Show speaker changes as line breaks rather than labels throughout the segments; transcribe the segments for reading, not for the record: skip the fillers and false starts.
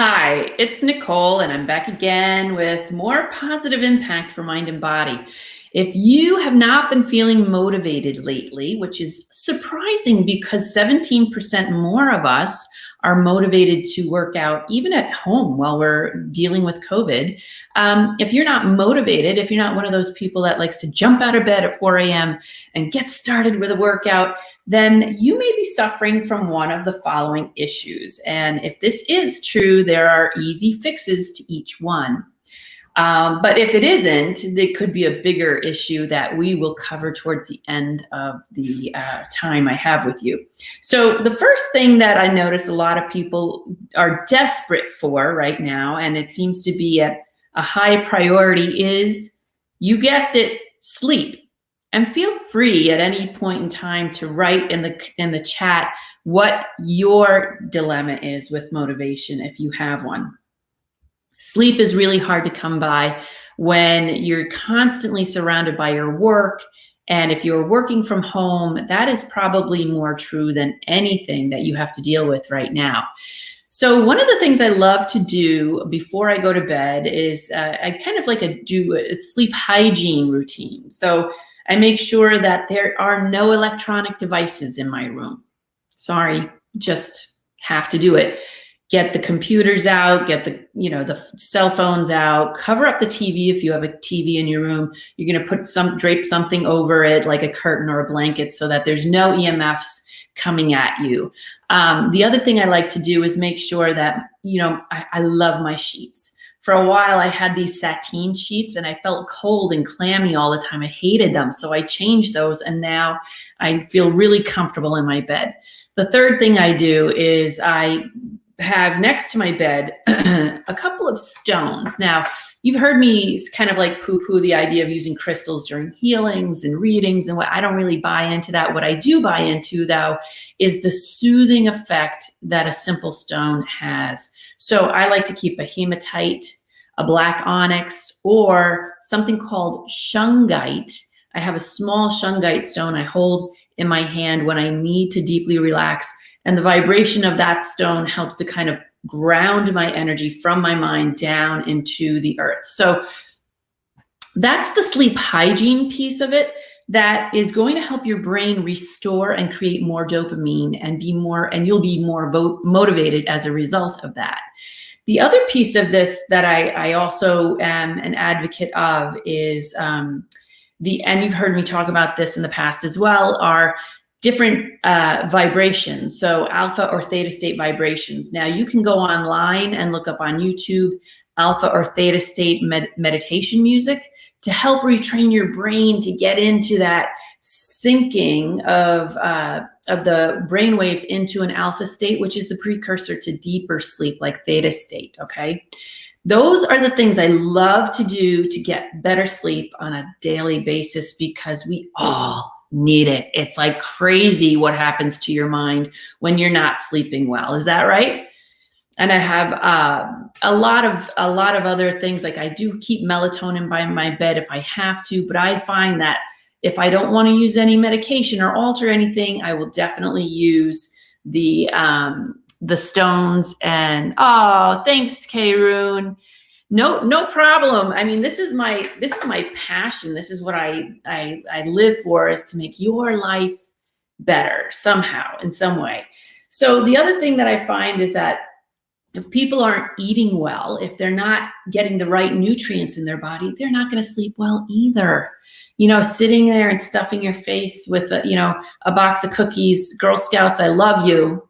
Hi, it's Nicole, and I'm back again with more positive impact for mind and body. If you have not been feeling motivated lately, which is surprising because 17% more of us are motivated to work out even at home while we're dealing with COVID. If you're not motivated, if you're not one of those people that likes to jump out of bed at 4 a.m. and get started with a workout, then you may be suffering from one of the following issues. And if this is true, there are easy fixes to each one. But if it isn't, it could be a bigger issue that we will cover towards the end of the time I have with you. So the first thing that I notice a lot of people are desperate for right now, and it seems to be at a high priority, is, you guessed it, sleep. And feel free at any point in time to write in the chat what your dilemma is with motivation if you have one. Sleep is really hard to come by when you're constantly surrounded by your work. And if you're working from home, that is probably more true than anything that you have to deal with right now. So one of the things I love to do before I go to bed is I kind of do a sleep hygiene routine. So I make sure that there are no electronic devices in my room. Sorry, just have to do it. Get the computers out, get the cell phones out, cover up the TV if you have a TV in your room. You're gonna drape something over it like a curtain or a blanket so that there's no EMFs coming at you. The other thing I like to do is make sure that, I love my sheets. For a while, I had these sateen sheets and I felt cold and clammy all the time. I hated them. So I changed those and now I feel really comfortable in my bed. The third thing I do is I have next to my bed a couple of stones. Now, you've heard me kind of like poo-poo the idea of using crystals during healings and readings, and what I don't really buy into that. What I do buy into, though, is the soothing effect that a simple stone has. So I like to keep a hematite, a black onyx, or something called shungite. I have a small shungite stone I hold in my hand when I need to deeply relax. And the vibration of that stone helps to kind of ground my energy from my mind down into the earth. So that's the sleep hygiene piece of it that is going to help your brain restore and create more dopamine and you'll be more motivated as a result of that. The other piece of this that I also am an advocate of is and you've heard me talk about this in the past as well, are different vibrations. So alpha or theta state vibrations. Now you can go online and look up on YouTube alpha or theta state meditation music to help retrain your brain to get into that syncing of the brain waves into an alpha state, which is the precursor to deeper sleep, like theta state, okay? Those are the things I love to do to get better sleep on a daily basis because we all need it. It's like crazy what happens to your mind when you're not sleeping well. Is that right? And I have a lot of other things. Like I do keep melatonin by my bed if I have to, but I find that if I don't want to use any medication or alter anything, I will definitely use the stones. And oh, thanks, Karoon. No problem. I mean, this is my passion. This is what I live for, is to make your life better somehow, in some way. So the other thing that I find is that if people aren't eating well, if they're not getting the right nutrients in their body, they're not going to sleep well either. Sitting there and stuffing your face with a box of cookies, Girl Scouts, I love you.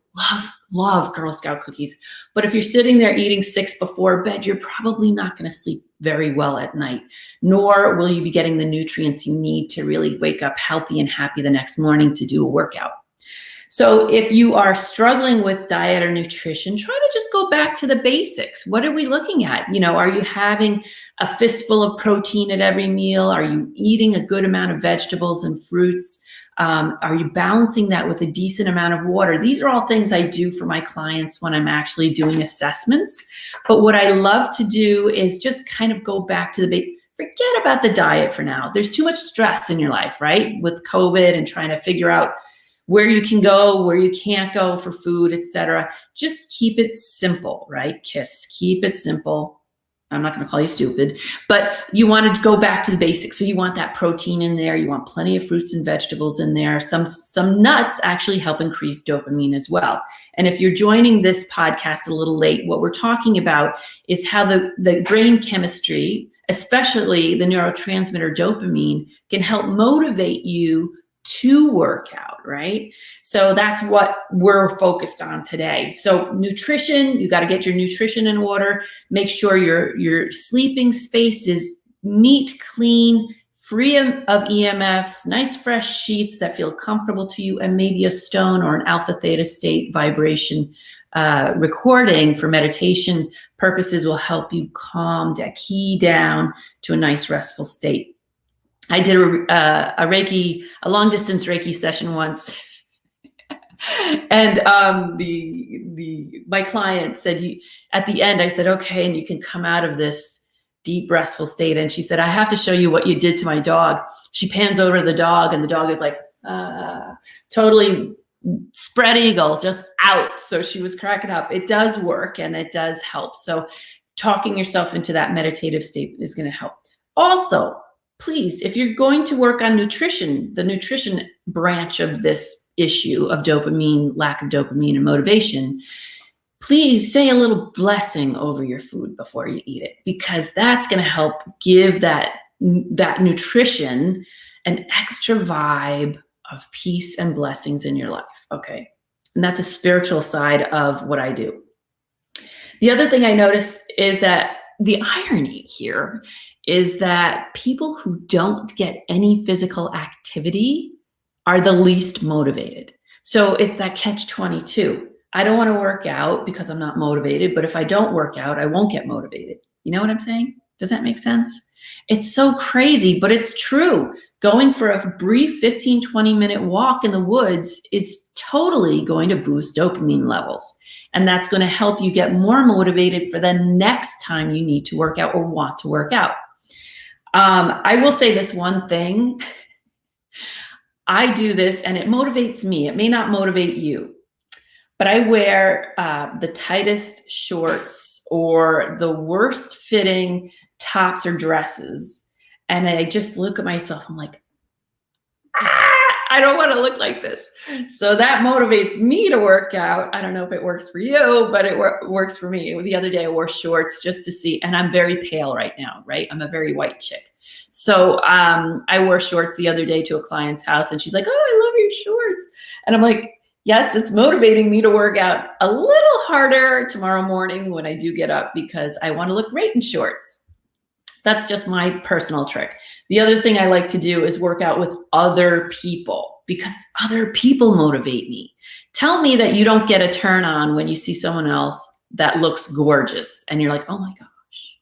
Love Girl Scout cookies. But if you're sitting there eating 6 before bed, you're probably not going to sleep very well at night, nor will you be getting the nutrients you need to really wake up healthy and happy the next morning to do a workout. So if you are struggling with diet or nutrition, try to just go back to the basics. What are we looking at? Are you having a fistful of protein at every meal? Are you eating a good amount of vegetables and fruits? Are you balancing that with a decent amount of water? These are all things I do for my clients when I'm actually doing assessments. But what I love to do is just kind of go back to forget about the diet for now. There's too much stress in your life, right? With COVID and trying to figure out where you can go, where you can't go for food, etc. Just keep it simple, right? Keep it simple. I'm not going to call you stupid, but you want to go back to the basics. So you want that protein in there. You want plenty of fruits and vegetables in there. Some nuts actually help increase dopamine as well. And if you're joining this podcast a little late, what we're talking about is how the brain chemistry, especially the neurotransmitter dopamine, can help motivate you to work out, right? So that's what we're focused on today. So nutrition, you got to get your nutrition in order. Make sure your sleeping space is neat, clean, free of EMFs, nice fresh sheets that feel comfortable to you, and maybe a stone or an alpha theta state vibration recording for meditation purposes will help you key down to a nice restful state. I did a long distance Reiki session once, and my client said, at the end, I said, okay, and you can come out of this deep restful state. And she said, I have to show you what you did to my dog. She pans over to the dog, and the dog is like, totally spread eagle, just out. So she was cracking up. It does work and it does help. So talking yourself into that meditative state is going to help. Also, please, if you're going to work on nutrition, the nutrition branch of this issue of dopamine, lack of dopamine and motivation, please say a little blessing over your food before you eat it, because that's going to help give that nutrition an extra vibe of peace and blessings in your life, okay? And that's a spiritual side of what I do. The other thing I notice is that the irony here is that people who don't get any physical activity are the least motivated. So it's that catch-22. I don't want to work out because I'm not motivated, but if I don't work out, I won't get motivated. You know what I'm saying? Does that make sense? It's so crazy, but it's true. Going for a brief 15, 20-minute walk in the woods is totally going to boost dopamine levels. And that's going to help you get more motivated for the next time you need to work out or want to work out. I will say this one thing. I do this and it motivates me. It may not motivate you, but I wear the tightest shorts or the worst fitting tops or dresses. And I just look at myself, I'm like, I don't want to look like this. So that motivates me to work out. I don't know if it works for you, but it works for me. The other day I wore shorts just to see, and I'm very pale right now, right? I'm a very white chick. So I wore shorts the other day to a client's house and she's like, oh, I love your shorts. And I'm like, yes, it's motivating me to work out a little harder tomorrow morning when I do get up because I want to look great in shorts. That's just my personal trick. The other thing I like to do is work out with other people because other people motivate me. Tell me that you don't get a turn on when you see someone else that looks gorgeous and you're like, oh my gosh,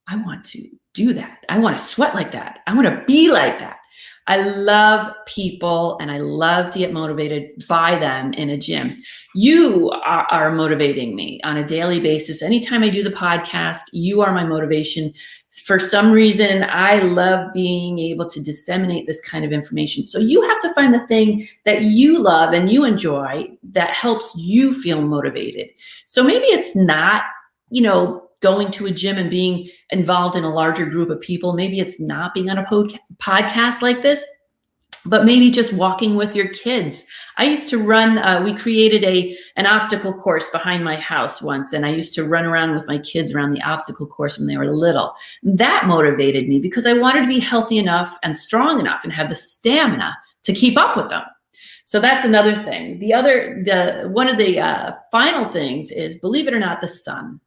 I want to do that. I want to sweat like that. I want to be like that. I love people and I love to get motivated by them in a gym. You are motivating me on a daily basis. Anytime I do the podcast, you are my motivation. For some reason, I love being able to disseminate this kind of information. So you have to find the thing that you love and you enjoy that helps you feel motivated. So maybe it's not, going to a gym and being involved in a larger group of people. Maybe it's not being on a podcast like this, but maybe just walking with your kids. I used to run, we created an obstacle course behind my house once, and I used to run around with my kids around the obstacle course when they were little. That motivated me because I wanted to be healthy enough and strong enough and have the stamina to keep up with them. So that's another thing. One of the final things is, believe it or not, the sun.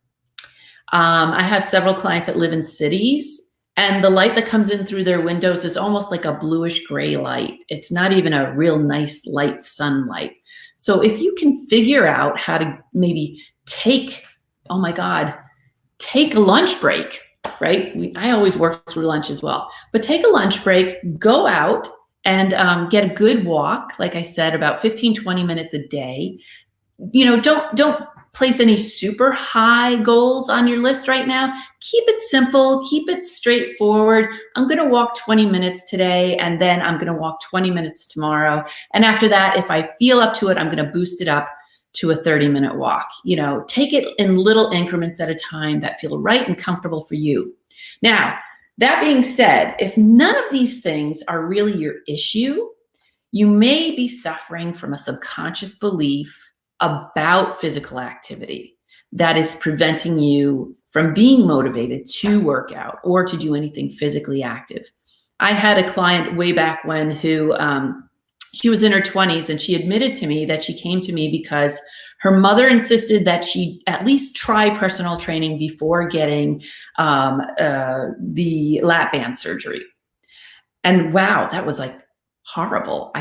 I have several clients that live in cities, and the light that comes in through their windows is almost like a bluish gray light. It's not even a real nice light sunlight. So if you can figure out how to maybe take a lunch break, right? I always work through lunch as well, but take a lunch break, go out and get a good walk. Like I said, about 15, 20 minutes a day. Don't place any super high goals on your list right now. Keep it simple, keep it straightforward. I'm going to walk 20 minutes today, and then I'm going to walk 20 minutes tomorrow. And after that, if I feel up to it, I'm going to boost it up to a 30-minute walk. Take it in little increments at a time that feel right and comfortable for you. Now, that being said, if none of these things are really your issue, you may be suffering from a subconscious belief about physical activity that is preventing you from being motivated to work out or to do anything physically active. I had a client way back when who she was in her 20s, and she admitted to me that she came to me because her mother insisted that she at least try personal training before getting the lap band surgery. And wow, that was like horrible.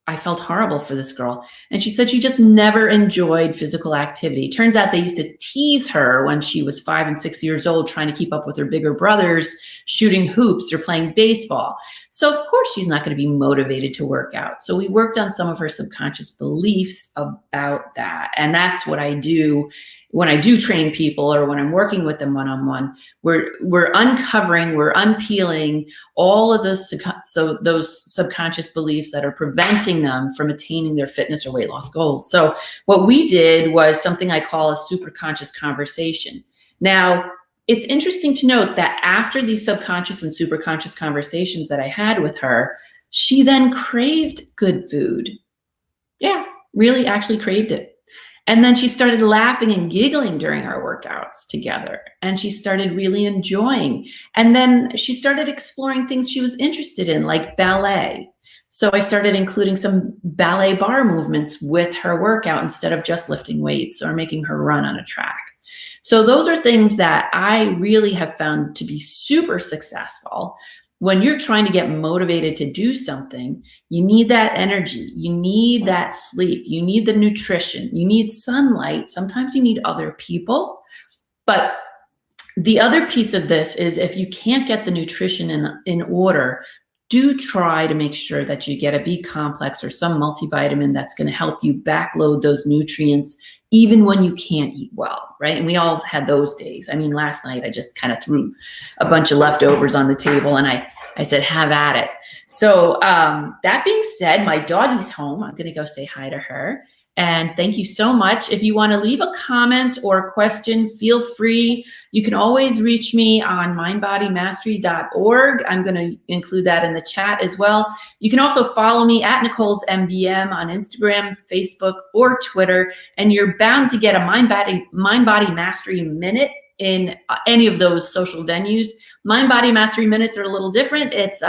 I felt horrible for this girl. And she said she just never enjoyed physical activity. Turns out they used to tease her when she was 5 and 6 years old, trying to keep up with her bigger brothers, shooting hoops or playing baseball. So of course she's not going to be motivated to work out. So we worked on some of her subconscious beliefs about that. And that's what I do when I do train people or when I'm working with them one-on-one. We're uncovering, we're unpeeling all of those subconscious beliefs that are preventing them from attaining their fitness or weight loss goals. So what we did was something I call a superconscious conversation. Now, it's interesting to note that after these subconscious and superconscious conversations that I had with her, she then craved good food. Yeah, really actually craved it. And then she started laughing and giggling during our workouts together. And she started really enjoying. And then she started exploring things she was interested in, like ballet. So I started including some ballet bar movements with her workout instead of just lifting weights or making her run on a track. So those are things that I really have found to be super successful. When you're trying to get motivated to do something, you need that energy, you need that sleep, you need the nutrition, you need sunlight. Sometimes you need other people. But the other piece of this is if you can't get the nutrition in order, do try to make sure that you get a B complex or some multivitamin that's going to help you backload those nutrients even when you can't eat well, right? And we all had those days. I mean, last night I just kind of threw a bunch of leftovers on the table and I said, have at it. So that being said, my doggy's home. I'm going to go say hi to her. And thank you so much. If you want to leave a comment or a question, feel free. You can always reach me on mindbodymastery.org. I'm going to include that in the chat as well. You can also follow me at Nicole's MBM on Instagram, Facebook, or Twitter. And you're bound to get a Mind Body Mastery Minute in any of those social venues. Mind Body Mastery Minutes are a little different. It's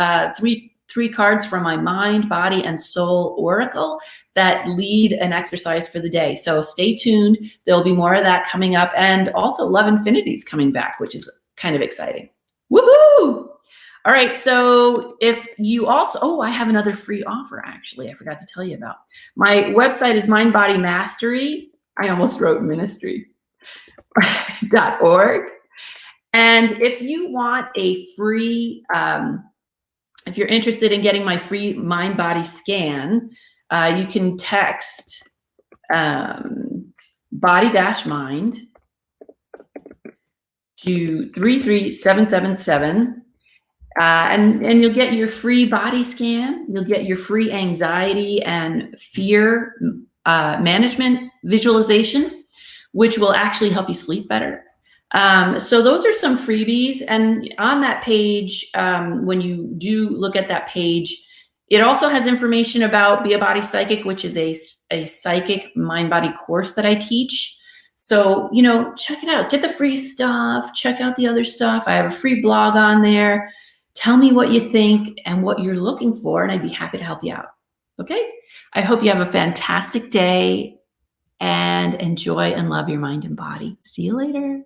three cards from my mind, body, and soul oracle that lead an exercise for the day. So stay tuned. There'll be more of that coming up. And also Love Infinity is coming back, which is kind of exciting. Woohoo! All right, so if you also, I have another free offer, actually, I forgot to tell you about. My website is Mind Body Mastery. I almost wrote ministry. .org. And if you want a free, if you're interested in getting my free mind body scan, you can text body-mind to 33777. And you'll get your free body scan. You'll get your free anxiety and fear management visualization, which will actually help you sleep better. So those are some freebies. And on that page, when you do look at that page, it also has information about Be a Body Psychic, which is a psychic mind-body course that I teach. So, check it out. Get the free stuff. Check out the other stuff. I have a free blog on there. Tell me what you think and what you're looking for, and I'd be happy to help you out. Okay? I hope you have a fantastic day and enjoy and love your mind and body. See you later.